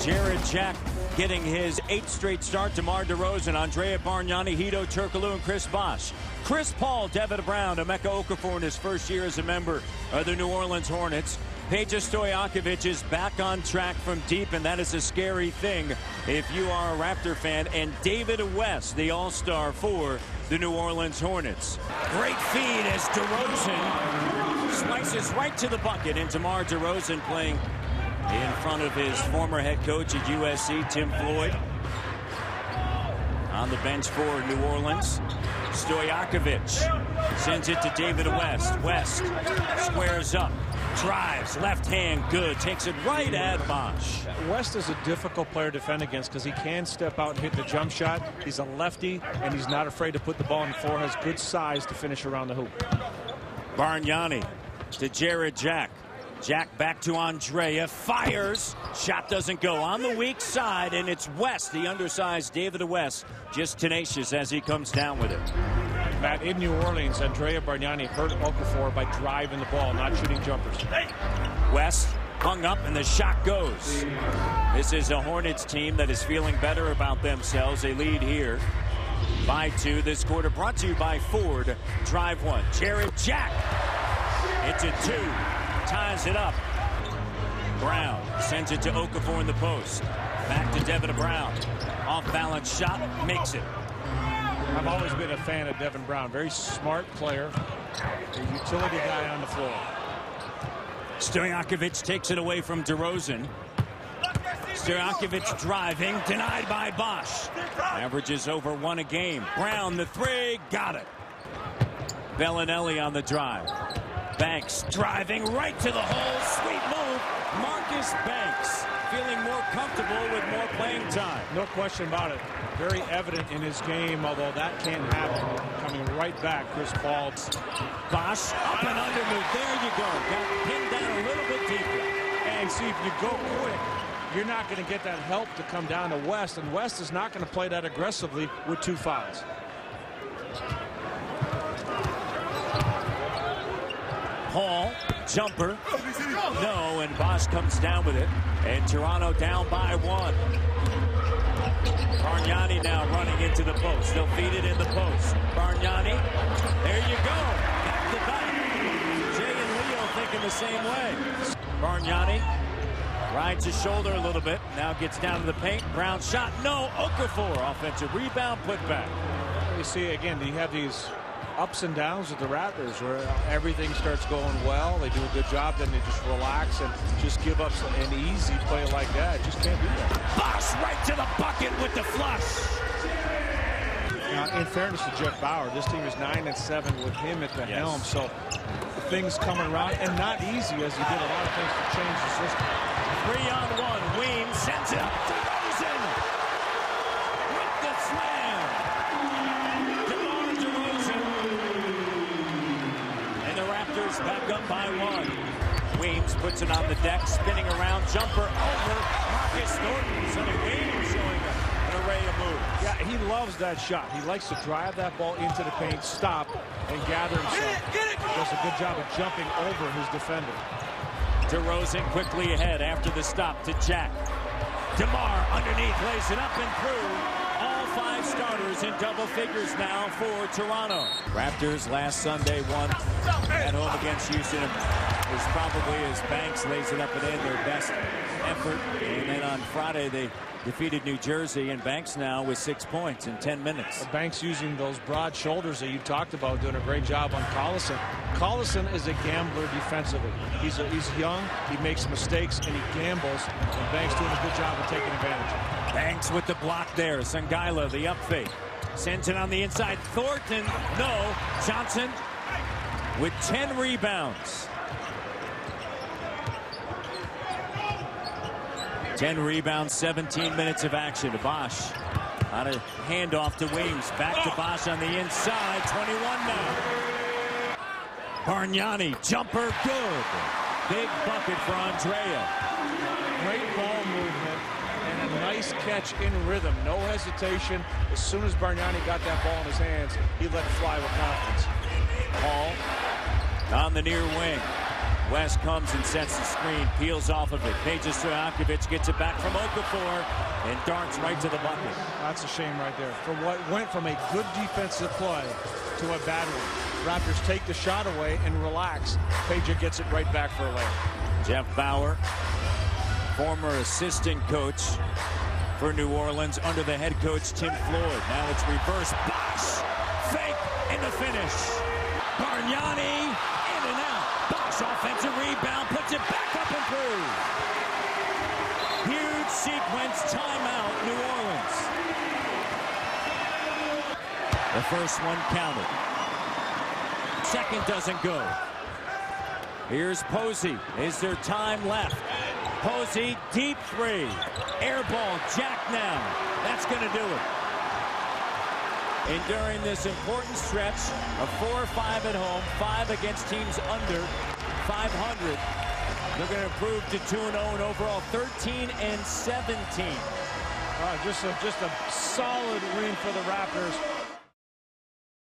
Jared Jack getting his 8th straight start. DeMar DeRozan, Andrea Bargnani, Hedo Turkoglu, and Chris Bosh. Chris Paul, Devin Brown, Emeka Okafor in his first year as a member of the New Orleans Hornets. Peja Stojakovic is back on track from deep, and that is a scary thing if you are a Raptor fan. And David West, the all-star for the New Orleans Hornets. Great feed as DeRozan slices right to the bucket, and DeMar DeRozan playing in front of his former head coach at USC, Tim Floyd. On the bench for New Orleans, Stojakovic sends it to David West. West squares up, drives, left hand, good, takes it right at Bosh. West is a difficult player to defend against because he can step out and hit the jump shot. He's a lefty, and he's not afraid to put the ball on the floor, has good size to finish around the hoop. Bargnani to Jared Jack. Jack back to Andrea, fires, shot doesn't go. On the weak side, and it's West, the undersized David West, just tenacious as he comes down with it. Matt, in New Orleans, Andrea Bargnani hurt Okafor by driving the ball, not shooting jumpers. West hung up, and the shot goes. This is a Hornets team that is feeling better about themselves. They lead here by 2 this quarter, brought to you by Ford. Drive 1. Jared Jack. It's a 2. Ties it up. Brown sends it to Okafor in the post. Back to Devin Brown. Off balance shot, makes it. I've always been a fan of Devin Brown. Very smart player. A utility guy on the floor. Stojakovic takes it away from DeRozan. Stojakovic driving, denied by Bosh. Averages over 1 a game. Brown, the 3, got it. Bellinelli on the drive. Banks driving right to the hole. Sweet move. Marcus Banks feeling more comfortable with more playing time. No question about it. Very evident in his game, although that can't happen. Coming right back, Chris Paul. Bosh up and under move. There you go. Got pinned down a little bit deeper. And see, if you go quick, you're not going to get that help to come down to West. And West is not going to play that aggressively with 2 fouls. Hall, jumper, no, and Bosh comes down with it, and Toronto down by 1. Bargnani now running into the post. They'll feed it in the post. Bargnani, there you go, back to back. Jay and Leo thinking the same way. Bargnani rides his shoulder a little bit, now gets down to the paint. Brown shot, no. Okafor, offensive rebound, put back. You see, again, you have these ups and downs with the Raptors where everything starts going well. They do a good job, then they just relax and just give up an easy play like that. Just can't do that. Bosh right to the bucket with the flush. Now, in fairness to Jeff Bauer, this team is 9-7 with him at the helm, so things coming around, and not easy as he did a lot of things to change the system. 3-on-1, Weems sends it up to DeRozan with the slam. DeMar DeRozan. And the Raptors back up by 1. Weems puts it on the deck, spinning around, jumper over Marcus Thornton. Sonny Weems showing an array of moves. Yeah, he loves that shot. He likes to drive that ball into the paint, stop, and gather himself. Does a good job of jumping over his defender. DeRozan quickly ahead after the stop to Jack. DeMar underneath, lays it up and through. All 5 starters in double figures now for Toronto. Raptors last Sunday won at home against Houston. It was probably as Banks lays it up and in, their best effort. And then on Friday they defeated New Jersey, and Banks now with 6 points in 10 minutes. Banks using those broad shoulders that you talked about, doing a great job on Collison. Collison is a gambler defensively. He's young, he makes mistakes, and he gambles, and Banks doing a good job of taking advantage. Banks with the block there. Sangaila, the up fake. Sends it on the inside. Thornton, no. Johnson with 10 rebounds. 10 rebounds, 17 minutes of action to Bosh. On a handoff to Weems. Back to Bosh on the inside. 21 now. Bargnani, jumper, good. Big bucket for Andrea. Great ball movement and a nice catch in rhythm. No hesitation. As soon as Bargnani got that ball in his hands, he let it fly with confidence. Hall on the near wing. West comes and sets the screen, peels off of it. Pages to Alkovich, gets it back from Okafor, and darts right to the bucket. That's a shame right there. For what went from a good defensive play to a bad one. Raptors take the shot away and relax. Pages gets it right back for a layup. Jeff Bauer, former assistant coach for New Orleans under the head coach Tim Floyd. Now it's reverse. Bosh! Fake and the finish. Bargnani in and out. Bosh offensive rebound, puts it back up and through. Huge sequence, timeout, New Orleans. The first one counted. Second doesn't go. Here's Posey. Is there time left? Posey, deep three. Air ball, Jack now. That's going to do it. And during this important stretch of 4 or 5 at home, 5 against teams under 500, they're going to improve to 2-0 and overall 13 and 17. Just a solid win for the Raptors.